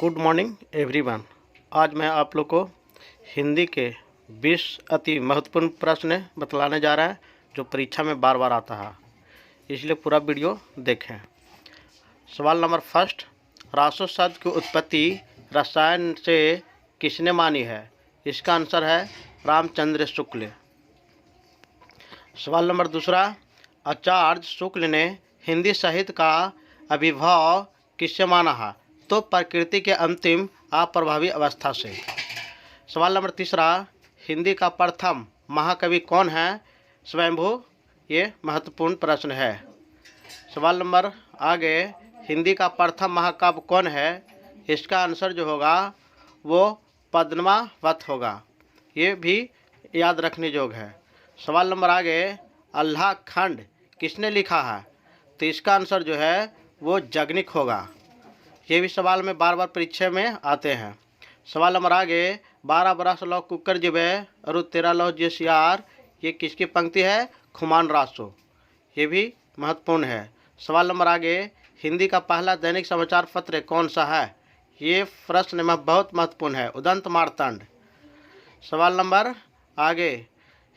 Good morning everyone. आज मैं आप लोग को हिंदी के 20 अति महत्वपूर्ण प्रश्न बतलाने जा रहा है जो परीक्षा में बार बार आता है, इसलिए पूरा वीडियो देखें। सवाल नंबर फर्स्ट, रासो शब्द की उत्पत्ति रसायन से किसने मानी है? इसका आंसर है रामचंद्र शुक्ल। सवाल नंबर दूसरा, आचार्य शुक्ल ने हिंदी साहित्य का आविर्भाव किससे माना है? तो प्रकृति के अंतिम अप्रभावी अवस्था से। सवाल नंबर तीसरा, हिंदी का प्रथम महाकवि कौन है? स्वयंभू। ये महत्वपूर्ण प्रश्न है। सवाल नंबर आगे, हिंदी का प्रथम महाकाव्य कौन है? इसका आंसर जो होगा वो पद्मावत होगा। ये भी याद रखने योग्य है। सवाल नंबर आगे, अल्लाह खंड किसने लिखा है? तो इसका आंसर जो है वो जगनिक होगा। ये भी सवाल में बार बार परीक्षा में आते हैं। सवाल नंबर आगे, 12 बरस लो कुकर जिबे और 13 लो जेसियार, ये किसकी पंक्ति है? खुमान रासो। ये भी महत्वपूर्ण है। सवाल नंबर आगे, हिंदी का पहला दैनिक समाचार पत्र कौन सा है? ये प्रश्न में बहुत महत्वपूर्ण है, उदंत मार्तंड। सवाल नंबर आगे,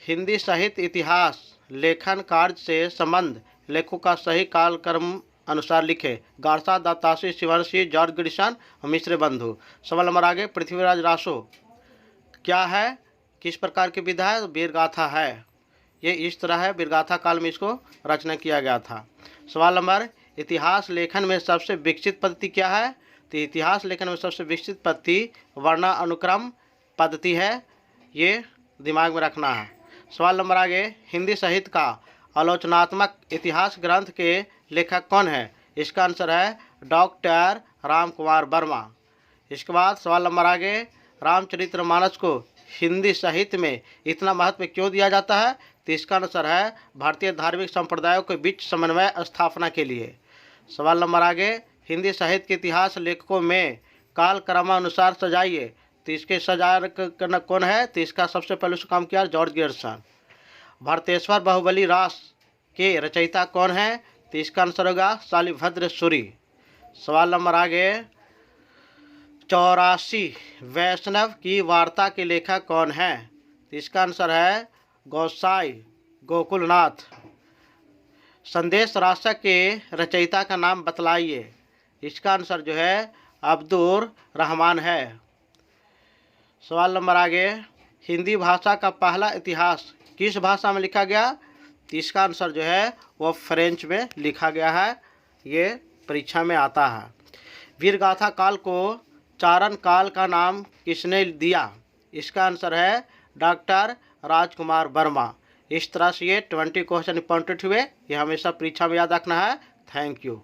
हिंदी साहित्य इतिहास लेखन कार्य से संबंध लेखों का सही कालक्रम अनुसार लिखे। गारसा, दातासी, शिवनसी, जॉर्ज ग्रिशन और मिश्र बंधु। सवाल नंबर आगे, पृथ्वीराज रासो क्या है? किस प्रकार की विधा है? वीरगाथा है। ये इस तरह है, वीरगाथा काल में इसको रचना किया गया था। सवाल नंबर, इतिहास लेखन में सबसे विकसित पद्धति क्या है? तो इतिहास लेखन में सबसे विकसित पद्धति वर्णानुक्रम पद्धति है। ये दिमाग में रखना है। सवाल नंबर आगे, हिंदी साहित्य का आलोचनात्मक इतिहास ग्रंथ के लेखक कौन है? इसका आंसर है डॉक्टर राम कुमार वर्मा। इसके बाद सवाल नंबर आगे, रामचरितमानस को हिंदी साहित्य में इतना महत्व क्यों दिया जाता है? तो इसका आंसर है भारतीय धार्मिक संप्रदायों के बीच समन्वय स्थापना के लिए। सवाल नंबर आगे, हिंदी साहित्य के इतिहास लेखकों में काल क्रमानुसार सजाइए। तो इसके सजाया करना कौन है? तो इसका सबसे पहले उसका काम किया जॉर्ज ग्रिशन। भरतेश्वर बाहुबली रास के रचयिता कौन है? तो इसका आंसर होगा शालिभद्र सूरी। सवाल नंबर आगे, 84 वैष्णव की वार्ता के लेखक कौन है? तो इसका आंसर है गोसाई गोकुलनाथ। संदेश राशक के रचयिता का नाम बतलाइए। इसका आंसर जो है अब्दुल रहमान है। सवाल नंबर आगे, हिंदी भाषा का पहला इतिहास किस भाषा में लिखा गया? तो इसका आंसर जो है वो फ्रेंच में लिखा गया है। ये परीक्षा में आता है। वीरगाथा काल को चारण काल का नाम किसने दिया? इसका आंसर है डॉक्टर राजकुमार वर्मा। इस तरह से ये 20 क्वेश्चन इंपॉर्टेंट हुए। ये हमेशा परीक्षा में याद रखना है। Thank you.